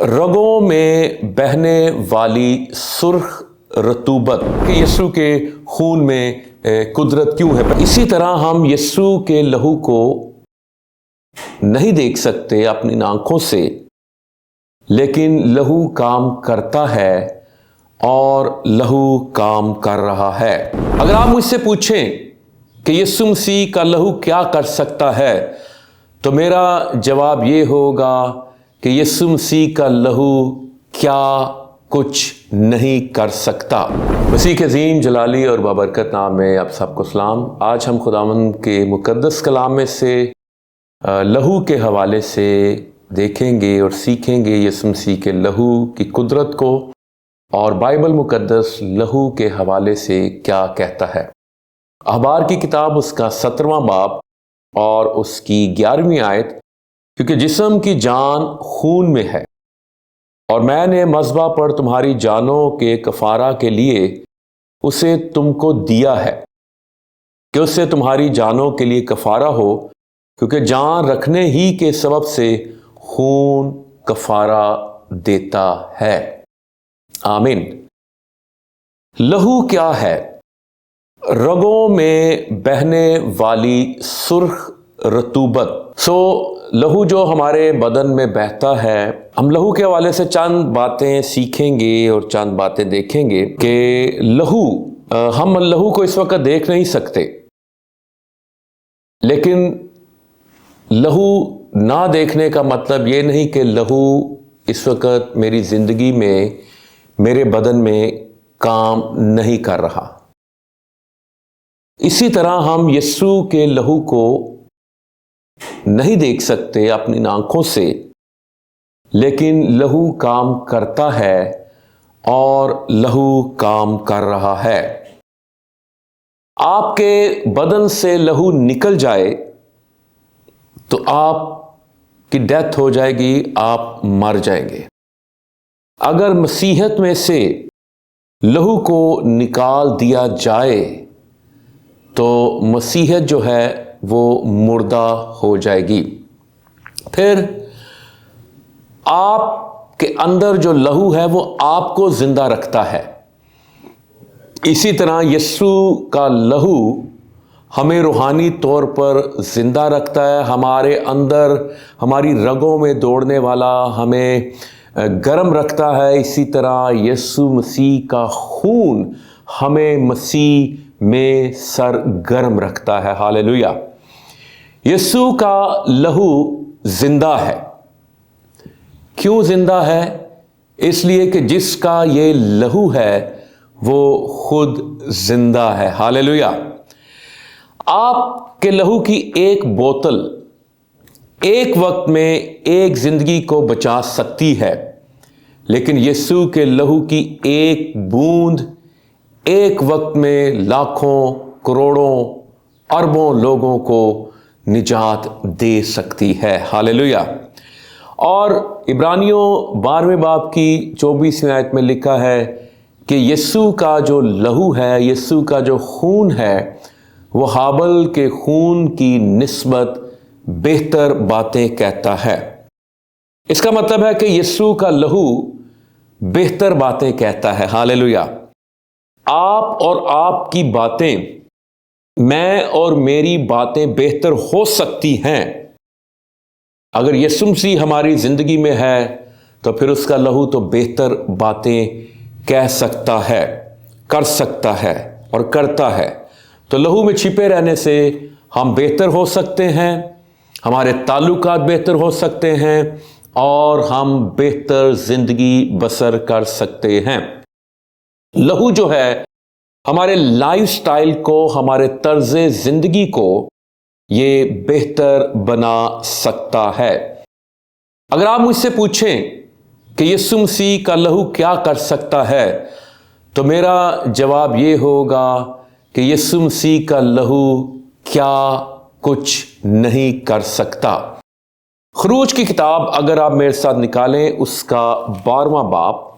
رگوں میں بہنے والی سرخ رطوبت کہ یسوع کے خون میں قدرت کیوں ہے؟ اسی طرح ہم یسوع کے لہو کو نہیں دیکھ سکتے اپنی آنکھوں سے، لیکن لہو کام کرتا ہے اور لہو کام کر رہا ہے۔ اگر آپ مجھ سے پوچھیں کہ یسوع مسیح کا لہو کیا کر سکتا ہے، تو میرا جواب یہ ہوگا کہ یسوع مسیح کا لہو کیا کچھ نہیں کر سکتا۔ مسیح کے عظیم جلالی اور بابرکت نام میں آپ سب کو سلام۔ آج ہم خداوند کے مقدس کلام میں سے لہو کے حوالے سے دیکھیں گے اور سیکھیں گے یسوع مسیح کے لہو کی قدرت کو، اور بائبل مقدس لہو کے حوالے سے کیا کہتا ہے۔ اخبار کی کتاب اس کا 17واں باب اور اس کی 11ویں آیت، کیونکہ جسم کی جان خون میں ہے، اور میں نے مذبح پر تمہاری جانوں کے کفارہ کے لیے اسے تم کو دیا ہے کہ اس سے تمہاری جانوں کے لیے کفارہ ہو، کیونکہ جان رکھنے ہی کے سبب سے خون کفارہ دیتا ہے۔ آمین۔ لہو کیا ہے؟ رگوں میں بہنے والی سرخ رطوبت۔ لہو جو ہمارے بدن میں بہتا ہے، ہم لہو کے حوالے سے چند باتیں سیکھیں گے اور چند باتیں دیکھیں گے کہ ہم لہو کو اس وقت دیکھ نہیں سکتے، لیکن لہو نہ دیکھنے کا مطلب یہ نہیں کہ لہو اس وقت میری زندگی میں، میرے بدن میں کام نہیں کر رہا۔ اسی طرح ہم یسوع کے لہو کو نہیں دیکھ سکتے اپنی آنکھوں سے، لیکن لہو کام کرتا ہے اور لہو کام کر رہا ہے۔ آپ کے بدن سے لہو نکل جائے تو آپ کی ڈیتھ ہو جائے گی، آپ مر جائیں گے۔ اگر مسیحیت میں سے لہو کو نکال دیا جائے تو مسیحیت جو ہے وہ مردہ ہو جائے گی۔ پھر آپ کے اندر جو لہو ہے وہ آپ کو زندہ رکھتا ہے۔ اسی طرح یسوع کا لہو ہمیں روحانی طور پر زندہ رکھتا ہے، ہمارے اندر ہماری رگوں میں دوڑنے والا ہمیں گرم رکھتا ہے۔ اسی طرح یسوع مسیح کا خون ہمیں مسیح میں سرگرم رکھتا ہے۔ ہاللیلویہ۔ یسوع کا لہو زندہ ہے۔ کیوں زندہ ہے؟ اس لیے کہ جس کا یہ لہو ہے وہ خود زندہ ہے۔ ہاللیلویہ۔ آپ کے لہو کی ایک بوتل ایک وقت میں ایک زندگی کو بچا سکتی ہے، لیکن یسوع کے لہو کی ایک بوند ایک وقت میں لاکھوں، کروڑوں، اربوں لوگوں کو نجات دے سکتی ہے۔ ہاللیلویہ۔ اور عبرانیوں 12ویں باب کی 24ویں آیت میں لکھا ہے کہ یسوع کا جو لہو ہے، یسوع کا جو خون ہے، وہ ہابل کے خون کی نسبت بہتر باتیں کہتا ہے۔ اس کا مطلب ہے کہ یسوع کا لہو بہتر باتیں کہتا ہے۔ ہاللیلویہ۔ آپ اور آپ کی باتیں، میں اور میری باتیں بہتر ہو سکتی ہیں۔ اگر یسوع مسیح ہماری زندگی میں ہے تو پھر اس کا لہو تو بہتر باتیں کہہ سکتا ہے، کر سکتا ہے اور کرتا ہے۔ تو لہو میں چھپے رہنے سے ہم بہتر ہو سکتے ہیں، ہمارے تعلقات بہتر ہو سکتے ہیں، اور ہم بہتر زندگی بسر کر سکتے ہیں۔ لہو جو ہے ہمارے لائف سٹائل کو، ہمارے طرز زندگی کو یہ بہتر بنا سکتا ہے۔ اگر آپ مجھ سے پوچھیں کہ یسوع مسیح کا لہو کیا کر سکتا ہے، تو میرا جواب یہ ہوگا کہ یسوع مسیح کا لہو کیا کچھ نہیں کر سکتا۔ خروج کی کتاب اگر آپ میرے ساتھ نکالیں اس کا 12واں باب،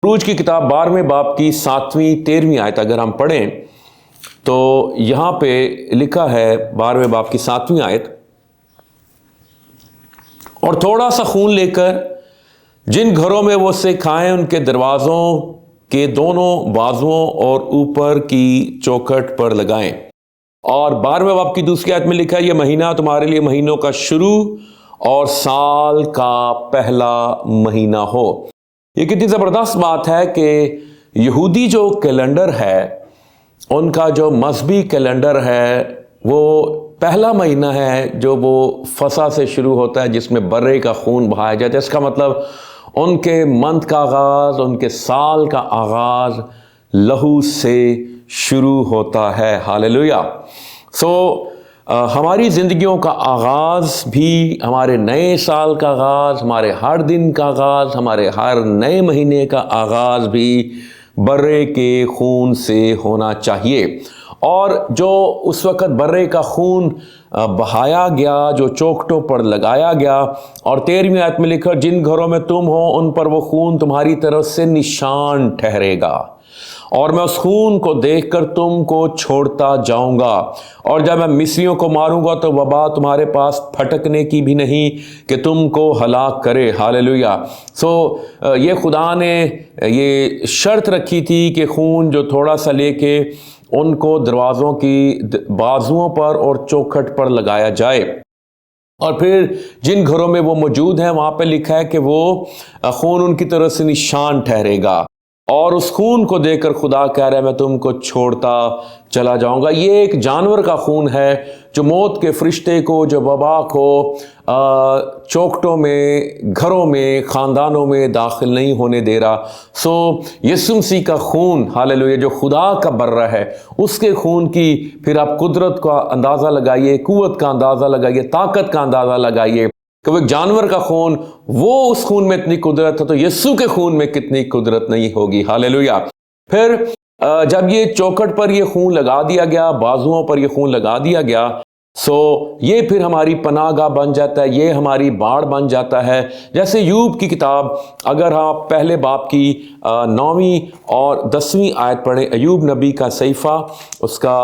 خروج کی کتاب 12ویں باب کی 7ویں 13ویں آیت اگر ہم پڑھیں تو یہاں پہ لکھا ہے 12ویں باب کی 7ویں آیت، اور تھوڑا سا خون لے کر جن گھروں میں وہ اسے کھائیں ان کے دروازوں کے دونوں بازوؤں اور اوپر کی چوکھٹ پر لگائیں۔ اور 12ویں باب کی دوسری آیت میں لکھا ہے، یہ مہینہ تمہارے لیے مہینوں کا شروع اور سال کا پہلا مہینہ ہو۔ یہ کتنی زبردست بات ہے کہ یہودی جو کیلنڈر ہے، ان کا جو مذہبی کیلنڈر ہے، وہ پہلا مہینہ ہے جو وہ فصح سے شروع ہوتا ہے، جس میں برے کا خون بہایا جاتا ہے۔ اس کا مطلب ان کے منتھ کا آغاز، ان کے سال کا آغاز لہو سے شروع ہوتا ہے۔ ہاللیلویہ۔ ہماری زندگیوں کا آغاز بھی، ہمارے نئے سال کا آغاز، ہمارے ہر دن کا آغاز، ہمارے ہر نئے مہینے کا آغاز بھی برے کے خون سے ہونا چاہیے۔ اور جو اس وقت برے کا خون بہایا گیا، جو چوکھٹوں پر لگایا گیا، اور 13ویں آیت میں لکھا، جن گھروں میں تم ہو ان پر وہ خون تمہاری طرف سے نشان ٹھہرے گا، اور میں اس خون کو دیکھ کر تم کو چھوڑتا جاؤں گا، اور جب میں مصریوں کو ماروں گا تو وبا تمہارے پاس پھٹکنے کی بھی نہیں کہ تم کو ہلاک کرے۔ ہاللیلویہ۔ یہ خدا نے یہ شرط رکھی تھی کہ خون جو تھوڑا سا لے کے ان کو دروازوں کی بازوؤں پر اور چوکھٹ پر لگایا جائے، اور پھر جن گھروں میں وہ موجود ہیں وہاں پہ لکھا ہے کہ وہ خون ان کی طرف سے نشان ٹھہرے گا، اور اس خون کو دیکھ کر خدا کہہ رہا ہے میں تم کو چھوڑتا چلا جاؤں گا۔ یہ ایک جانور کا خون ہے جو موت کے فرشتے کو، جو وبا کو چوکھٹوں میں، گھروں میں، خاندانوں میں داخل نہیں ہونے دے رہا۔ یسوع مسیح کا خون، ہاللیلویہ، جو خدا کا برہ ہے، اس کے خون کی پھر آپ قدرت کا اندازہ لگائیے، قوت کا اندازہ لگائیے، طاقت کا اندازہ لگائیے کہ وہ ایک جانور کا خون، وہ اس خون میں اتنی قدرت ہے تو یسوع کے خون میں کتنی قدرت نہیں ہوگی۔ ہاللیلویہ۔ پھر جب یہ چوکھٹ پر یہ خون لگا دیا گیا، بازوؤں پر یہ خون لگا دیا گیا، یہ پھر ہماری پناہ گاہ بن جاتا ہے، یہ ہماری باڑ بن جاتا ہے۔ جیسے یوب کی کتاب، اگر آپ پہلے باب کی 9ویں اور 10ویں آیت پڑھیں، ایوب نبی کا صحیفہ، اس کا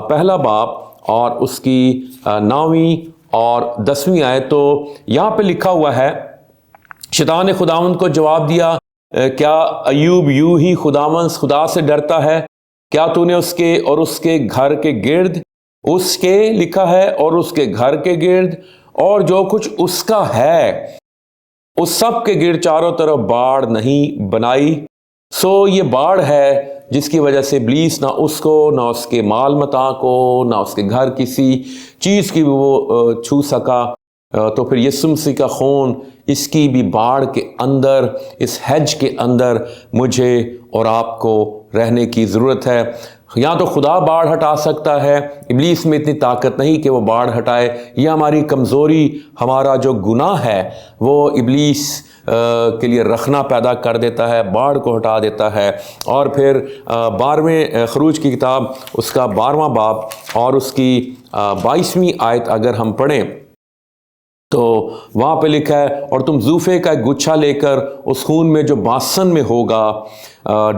پہلا باب اور اس کی 9ویں اور 10ویں آیت، تو یہاں پہ لکھا ہوا ہے، شیطان نے خداوند کو جواب دیا، کیا ایوب یوں ہی خدا سے ڈرتا ہے؟ کیا تو نے اس کے اور اس کے گھر کے گرد، اس کے لکھا ہے اور اس کے گھر کے گرد اور جو کچھ اس کا ہے، اس سب کے گرد چاروں طرف باڑ نہیں بنائی؟ یہ باڑ ہے جس کی وجہ سے ابلیس نہ اس کو، نہ اس کے مال متاع کو، نہ اس کے گھر کسی چیز کی بھی وہ چھو سکا۔ تو پھر یسوع مسیح کا خون، اس کی بھی باڑ کے اندر، اس ہیج کے اندر مجھے اور آپ کو رہنے کی ضرورت ہے۔ یہاں تو خدا باڑ ہٹا سکتا ہے، ابلیس میں اتنی طاقت نہیں کہ وہ باڑ ہٹائے۔ یہ ہماری کمزوری، ہمارا جو گناہ ہے، وہ ابلیس کے لیے رکھنا پیدا کر دیتا ہے، باڑ کو ہٹا دیتا ہے۔ اور پھر 12ویں خروج کی کتاب، اس کا 12واں باب اور اس کی 22ویں آیت اگر ہم پڑھیں تو وہاں پہ لکھا ہے، اور تم زوفے کا ایک گچھا لے کر اس خون میں جو باسن میں ہوگا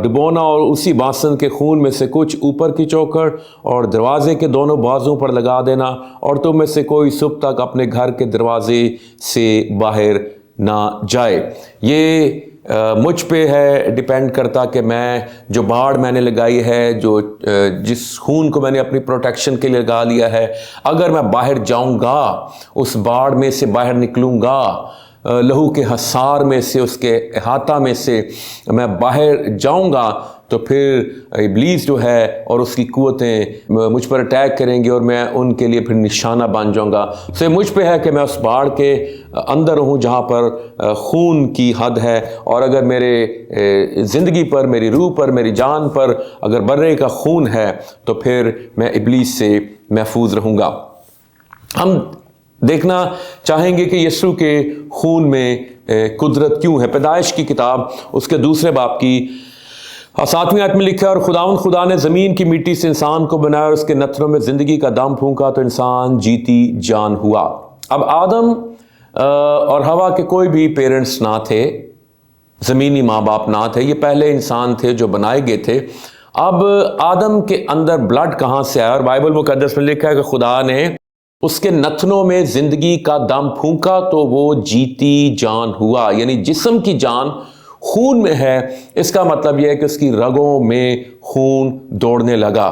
ڈبونا، اور اسی باسن کے خون میں سے کچھ اوپر کی چوکھٹ اور دروازے کے دونوں بازوں پر لگا دینا، اور تم میں سے کوئی صبح تک اپنے گھر کے دروازے سے باہر نہ جائے۔ یہ مجھ پہ ہے، ڈیپینڈ کرتا کہ میں جو باڑ میں نے لگائی ہے، جو جس خون کو میں نے اپنی پروٹیکشن کے لیے لگا لیا ہے، اگر میں باہر جاؤں گا، اس باڑ میں سے باہر نکلوں گا، لہو کے حصار میں سے، اس کے احاطہ میں سے میں باہر جاؤں گا، تو پھر ابلیس جو ہے اور اس کی قوتیں مجھ پر اٹیک کریں گی اور میں ان کے لیے پھر نشانہ بن جاؤں گا۔ مجھ پہ ہے کہ میں اس باڑ کے اندر ہوں جہاں پر خون کی حد ہے، اور اگر میرے زندگی پر، میری روح پر، میری جان پر اگر برے کا خون ہے تو پھر میں ابلیس سے محفوظ رہوں گا۔ ہم دیکھنا چاہیں گے کہ یسوع کے خون میں قدرت کیوں ہے۔ پیدائش کی کتاب، اس کے 2 باب کی 7ویں آیت میں لکھا ہے، اور خدا نے زمین کی مٹی سے انسان کو بنایا اور اس کے نتنوں میں زندگی کا دم پھونکا تو انسان جیتی جان ہوا۔ اب آدم اور حوا کے کوئی بھی پیرنٹس نہ تھے، زمینی ماں باپ نہ تھے، یہ پہلے انسان تھے جو بنائے گئے تھے۔ اب آدم کے اندر بلڈ کہاں سے آیا؟ اور بائبل مقدس میں لکھا ہے کہ خدا نے اس کے نتنوں میں زندگی کا دم پھونکا تو وہ جیتی جان ہوا. یعنی جسم کی جان خون میں ہے، اس کا مطلب یہ ہے کہ اس کی رگوں میں خون دوڑنے لگا،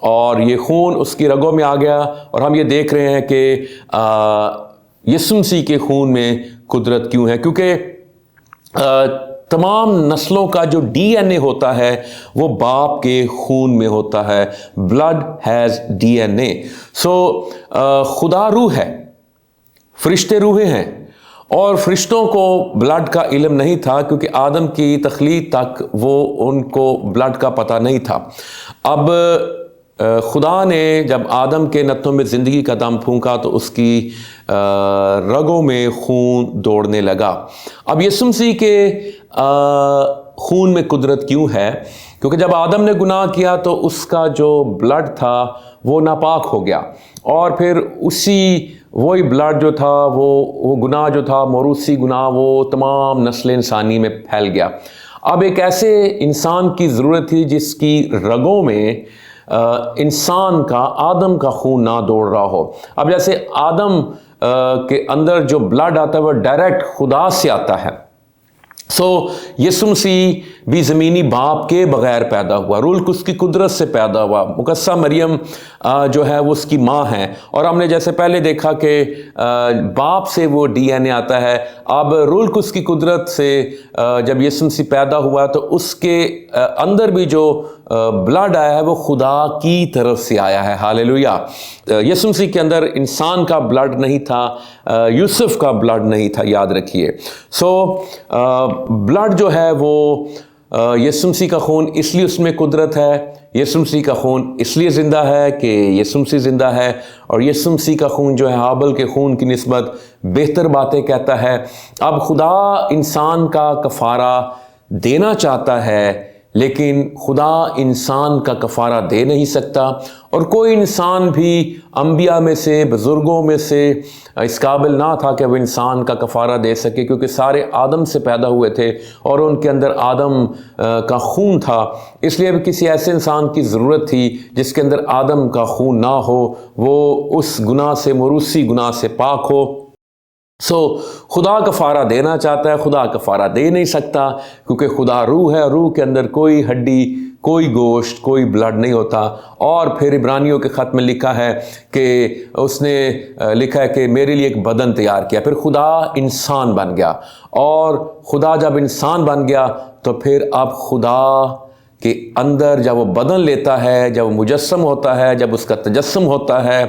اور یہ خون اس کی رگوں میں آ گیا. اور ہم یہ دیکھ رہے ہیں کہ یسوع مسیح کے خون میں قدرت کیوں ہے، کیونکہ تمام نسلوں کا جو ڈی این اے ہوتا ہے وہ باپ کے خون میں ہوتا ہے. بلڈ ہیز ڈی این اے. سو خدا روح ہے، فرشتے روحیں ہیں، اور فرشتوں کو بلڈ کا علم نہیں تھا، کیونکہ آدم کی تخلیق تک وہ ان کو بلڈ کا پتہ نہیں تھا. اب خدا نے جب آدم کے نتنوں میں زندگی کا دم پھونکا تو اس کی رگوں میں خون دوڑنے لگا. اب یسوع مسیح کے خون میں قدرت کیوں ہے؟ کیونکہ جب آدم نے گناہ کیا تو اس کا جو بلڈ تھا وہ ناپاک ہو گیا، اور پھر وہی بلڈ جو تھا وہ گناہ جو تھا، موروثی گناہ، وہ تمام نسل انسانی میں پھیل گیا. اب ایک ایسے انسان کی ضرورت تھی جس کی رگوں میں انسان کا، آدم کا خون نہ دوڑ رہا ہو. اب جیسے آدم کے اندر جو بلڈ آتا ہے وہ ڈائریکٹ خدا سے آتا ہے. سو یسوع مسیح بھی زمینی باپ کے بغیر پیدا ہوا، روح القدس کی قدرت سے پیدا ہوا. مقدسہ مریم جو ہے وہ اس کی ماں ہے، اور ہم نے جیسے پہلے دیکھا کہ باپ سے وہ ڈی این اے آتا ہے. اب روح القدس کی قدرت سے جب یسوع مسیح پیدا ہوا تو اس کے اندر بھی جو بلڈ آیا ہے وہ خدا کی طرف سے آیا ہے. ہاللیلویہ. یسوع مسیح کے اندر انسان کا بلڈ نہیں تھا، یوسف کا بلڈ نہیں تھا، یاد رکھیے. سو بلڈ جو ہے وہ یسوع مسیح کا خون، اس لیے اس میں قدرت ہے. یسوع مسیح کا خون اس لیے زندہ ہے کہ یسوع مسیح زندہ ہے، اور یسوع مسیح کا خون جو ہے ہابل کے خون کی نسبت بہتر باتیں کہتا ہے. اب خدا انسان کا کفارہ دینا چاہتا ہے، لیکن خدا انسان کا کفارہ دے نہیں سکتا، اور کوئی انسان بھی انبیاء میں سے، بزرگوں میں سے اس قابل نہ تھا کہ وہ انسان کا کفارہ دے سکے، کیونکہ سارے آدم سے پیدا ہوئے تھے اور ان کے اندر آدم کا خون تھا. اس لیے کسی ایسے انسان کی ضرورت تھی جس کے اندر آدم کا خون نہ ہو، وہ اس گناہ سے، موروثی گناہ سے پاک ہو. سو خدا کفارہ دینا چاہتا ہے، خدا کفارہ دے نہیں سکتا، کیونکہ خدا روح ہے. روح کے اندر کوئی ہڈی، کوئی گوشت، کوئی بلڈ نہیں ہوتا. اور پھر عبرانیوں کے خط میں لکھا ہے کہ اس نے لکھا ہے کہ میرے لیے ایک بدن تیار کیا. پھر خدا انسان بن گیا، اور خدا جب انسان بن گیا تو پھر اب خدا کے اندر جب وہ بدن لیتا ہے، جب وہ مجسم ہوتا ہے، جب اس کا تجسم ہوتا ہے،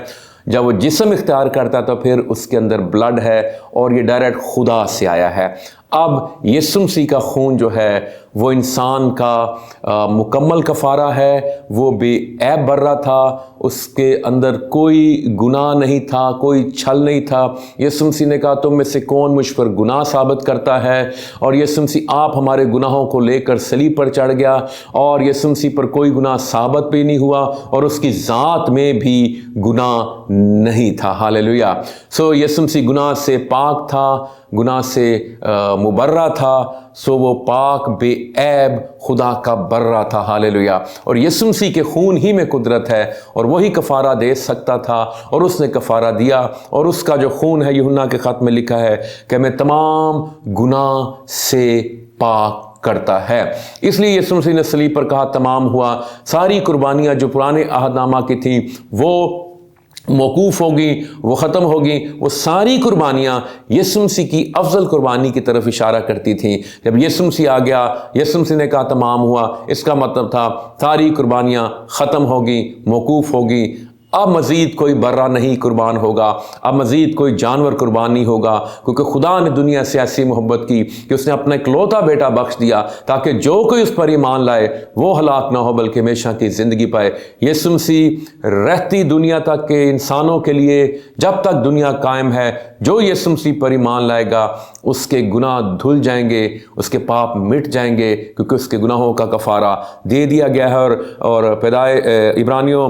جب وہ جسم اختیار کرتا ہے، تو پھر اس کے اندر بلڈ ہے، اور یہ ڈائریکٹ خدا سے آیا ہے. اب یسوع مسیح کا خون جو ہے وہ انسان کا مکمل کفارہ ہے. وہ بے عیب برا تھا، اس کے اندر کوئی گناہ نہیں تھا، کوئی چھل نہیں تھا. یسوع مسیح نے کہا تم میں سے کون مجھ پر گناہ ثابت کرتا ہے، اور یسوع مسیح آپ ہمارے گناہوں کو لے کر صلیب پر چڑھ گیا، اور یسوع مسیح پر کوئی گناہ ثابت بھی نہیں ہوا، اور اس کی ذات میں بھی گناہ نہیں تھا. ہاللیلویہ. سو یسوع مسیح گناہ سے پاک تھا، گناہ سے مبرہ تھا. سو وہ پاک بے عیب خدا کا برہ تھا. ہاللیلویہ. اور یسوع مسیح کے خون ہی میں قدرت ہے، اور وہی کفارہ دے سکتا تھا، اور اس نے کفارہ دیا. اور اس کا جو خون ہے، یوحنا کے خط میں لکھا ہے کہ میں تمام گناہ سے پاک کرتا ہے. اس لیے یسوع مسیح نے صلیب پر کہا تمام ہوا. ساری قربانیاں جو پرانے عہد نامہ کی تھیں وہ موقوف ہوگی، وہ ختم ہوگی. وہ ساری قربانیاں یسوع مسیح کی افضل قربانی کی طرف اشارہ کرتی تھیں. جب یسوع مسیح آ گیا، یسوع مسیح نے کہا تمام ہوا، اس کا مطلب تھا ساری قربانیاں ختم ہوگی، موقوف ہوگی. اب مزید کوئی برہ نہیں قربان ہوگا، اب مزید کوئی جانور قربان نہیں ہوگا، کیونکہ خدا نے دنیا سے ایسی محبت کی کہ اس نے اپنا اکلوتا بیٹا بخش دیا تاکہ جو کوئی اس پر ایمان لائے وہ ہلاک نہ ہو بلکہ ہمیشہ کی زندگی پائے. یسوع مسیح رہتی دنیا تک کے انسانوں کے لیے، جب تک دنیا قائم ہے، جو یسوع مسیح پر ایمان لائے گا اس کے گناہ دھل جائیں گے، اس کے پاپ مٹ جائیں گے، کیونکہ اس کے گناہوں کا کفارہ دے دیا گیا ہے. اور عبرانیوں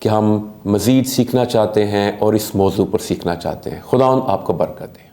کہ ہم مزید سیکھنا چاہتے ہیں اور اس موضوع پر سیکھنا چاہتے ہیں۔ خداوند آپ کو برکت دے۔